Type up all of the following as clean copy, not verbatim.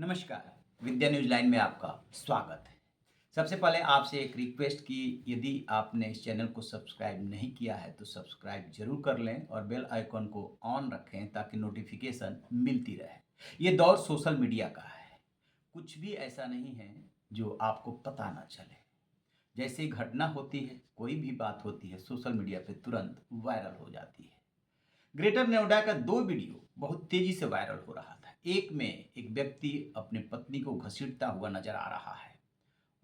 नमस्कार। विद्या news line में आपका स्वागत है। सबसे पहले आपसे एक रिक्वेस्ट कि यदि आपने इस चैनल को सब्सक्राइब नहीं किया है तो सब्सक्राइब ज़रूर कर लें और बेल आइकन को ऑन रखें ताकि नोटिफिकेशन मिलती रहे। ये दौर सोशल मीडिया का है। कुछ भी ऐसा नहीं है जो आपको पता ना चले। जैसे ही घटना होती है, कोई भी बात होती है, सोशल मीडिया पे तुरंत वायरल हो जाती है। ग्रेटर नोएडा का 2 वीडियो बहुत तेजी से वायरल हो रहा था। एक में एक व्यक्ति अपनी पत्नी को घसीटता हुआ नजर आ रहा है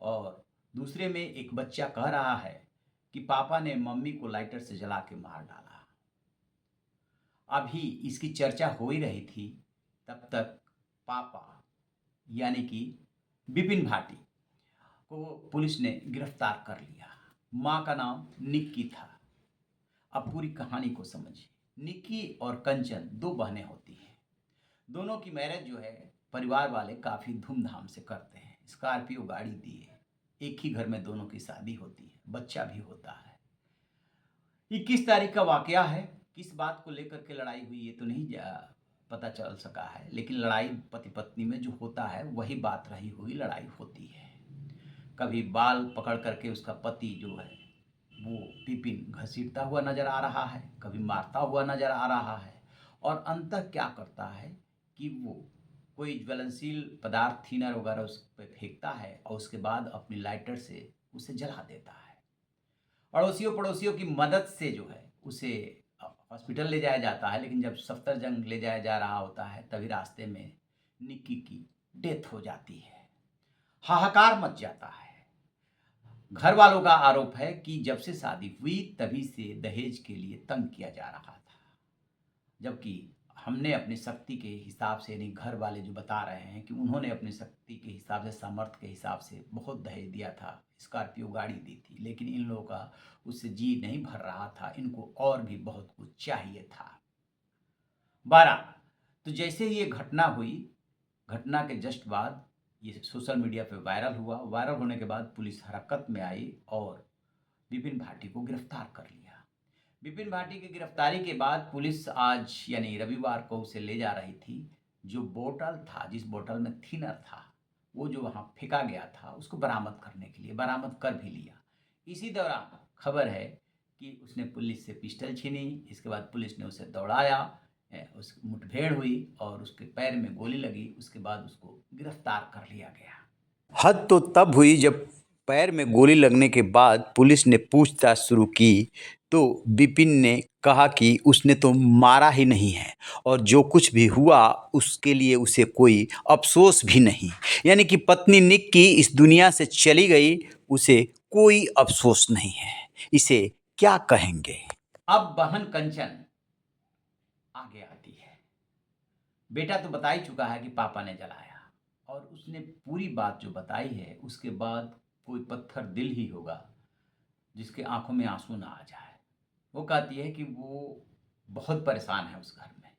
और दूसरे में एक बच्चा कह रहा है कि पापा ने मम्मी को लाइटर से जला के मार डाला। अभी इसकी चर्चा हो ही रही थी, तब तक पापा यानी कि बिपिन भाटी को पुलिस ने गिरफ्तार कर लिया। माँ का नाम निक्की था। अब पूरी कहानी को समझिए। निक्की और कंचन 2 बहनें होती हैं। दोनों की मैरिज जो है परिवार वाले काफ़ी धूमधाम से करते हैं। स्कॉर्पियो गाड़ी दी है। एक ही घर में दोनों की शादी होती है, बच्चा भी होता है। 21 तारीख का वाकया है। किस बात को लेकर के लड़ाई हुई ये तो नहीं पता चल सका है, लेकिन लड़ाई पति पत्नी में जो होता है वही बात रही हुई लड़ाई होती है। कभी बाल पकड़ करके उसका पति जो है वो विपिन घसीटता हुआ नजर आ रहा है, कभी मारता हुआ नजर आ रहा है और अंततः क्या करता है कि वो कोई ज्वलनशील पदार्थ थिनर वगैरह उस पर फेंकता है और उसके बाद अपनी लाइटर से उसे जला देता है। अड़ोसियों पड़ोसियों की मदद से जो है उसे हॉस्पिटल ले जाया जाता है, लेकिन जब सफदरजंग ले जाया जा रहा होता है तभी रास्ते में निक्की की डेथ हो जाती है। हाहाकार मच जाता है। घर वालों का आरोप है कि जब से शादी हुई तभी से दहेज के लिए तंग किया जा रहा था, जबकि हमने अपनी शक्ति के हिसाब से, यानी घर वाले जो बता रहे हैं कि उन्होंने अपनी शक्ति के हिसाब से, सामर्थ्य के हिसाब से बहुत दहेज दिया था, स्कॉर्पियो गाड़ी दी थी, लेकिन इन लोगों का उससे जी नहीं भर रहा था, इनको और भी बहुत कुछ चाहिए था। 12 तो जैसे ही ये घटना हुई, घटना के जस्ट बाद ये सोशल मीडिया पे वायरल हुआ। वायरल होने के बाद पुलिस हरकत में आई और विपिन भाटी को गिरफ्तार कर लिया। विपिन भाटी की गिरफ्तारी के बाद पुलिस आज यानी रविवार को उसे ले जा रही थी। जो बोतल था, जिस बोतल में थिनर था, वो जो वहाँ फेंका गया था, उसको बरामद करने के लिए बरामद कर भी लिया। इसी दौरान खबर है कि उसने पुलिस से पिस्टल छीनी। इसके बाद पुलिस ने उसे दौड़ाया, उस मुठभेड़ हुई और उसके पैर में गोली लगी। उसके बाद उसको गिरफ्तार कर लिया गया। हद तो तब हुई जब पैर में गोली लगने के बाद पुलिस ने पूछताछ शुरू की तो विपिन ने कहा कि उसने तो मारा ही नहीं है और जो कुछ भी हुआ उसके लिए उसे कोई अफसोस भी नहीं। यानी कि पत्नी निक्की इस दुनिया से चली गई, उसे कोई अफसोस नहीं है। इसे क्या कहेंगे? अब बहन कंचन आगे आती है। बेटा तो बता ही चुका है कि पापा ने जलाया, और उसने पूरी बात जो बताई है उसके बाद कोई पत्थर दिल ही होगा जिसके आंखों में आंसू ना आ जाए। वो कहती है कि वो बहुत परेशान है उस घर में,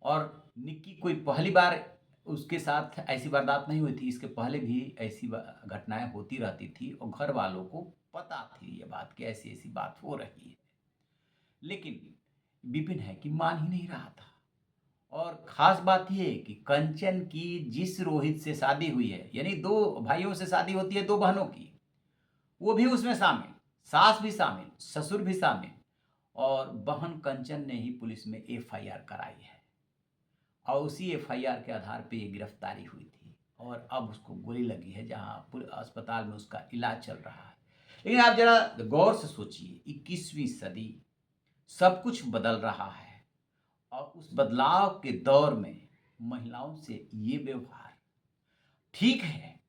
और निक्की कोई पहली बार उसके साथ ऐसी वारदात नहीं हुई थी। इसके पहले भी ऐसी घटनाएं होती रहती थी और घर वालों को पता थी ये बात कि ऐसी ऐसी बात हो रही है, लेकिन विपिन है कि मान ही नहीं रहा था। और खास बात ये है कि कंचन की जिस रोहित से शादी हुई है, यानी 2 भाइयों से शादी होती है, 2 बहनों की, वो भी उसमें शामिल, सास भी शामिल, ससुर भी शामिल, और बहन कंचन ने ही पुलिस में एफआईआर कराई है और उसी एफआईआर के आधार पे ये गिरफ्तारी हुई थी और अब उसको गोली लगी है जहां अस्पताल में उसका इलाज चल रहा है। लेकिन आप जरा गौर से सोचिए, 21वीं सदी, सब कुछ बदल रहा है और उस बदलाव के दौर में महिलाओं से ये व्यवहार ठीक है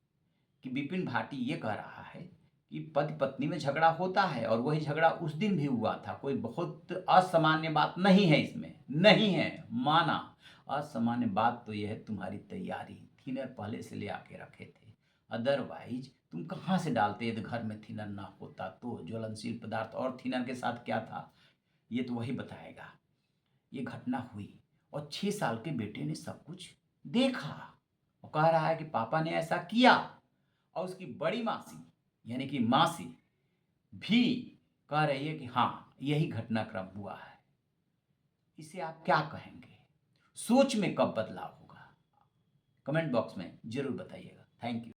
कि विपिन भाटी ये कह रहा है कि पति पत्नी में झगड़ा होता है और वही झगड़ा उस दिन भी हुआ था। कोई बहुत असामान्य बात नहीं है, इसमें नहीं है, माना। असामान्य बात तो यह है तुम्हारी तैयारी। थिनर पहले से ले आके रखे थे, अदरवाइज तुम कहाँ से डालते यदि घर में थिनर ना होता तो। ज्वलनशील पदार्थ और थिनर के साथ क्या था ये तो वही बताएगा। ये घटना हुई और 6 साल के बेटे ने सब कुछ देखा और कह रहा है कि पापा ने ऐसा किया, और उसकी बड़ी मासी यानी कि मासी भी कह रही है कि हाँ यही घटनाक्रम हुआ है। इसे आप क्या कहेंगे? सोच में कब बदलाव होगा? कमेंट बॉक्स में ज़रूर बताइएगा। Thank you.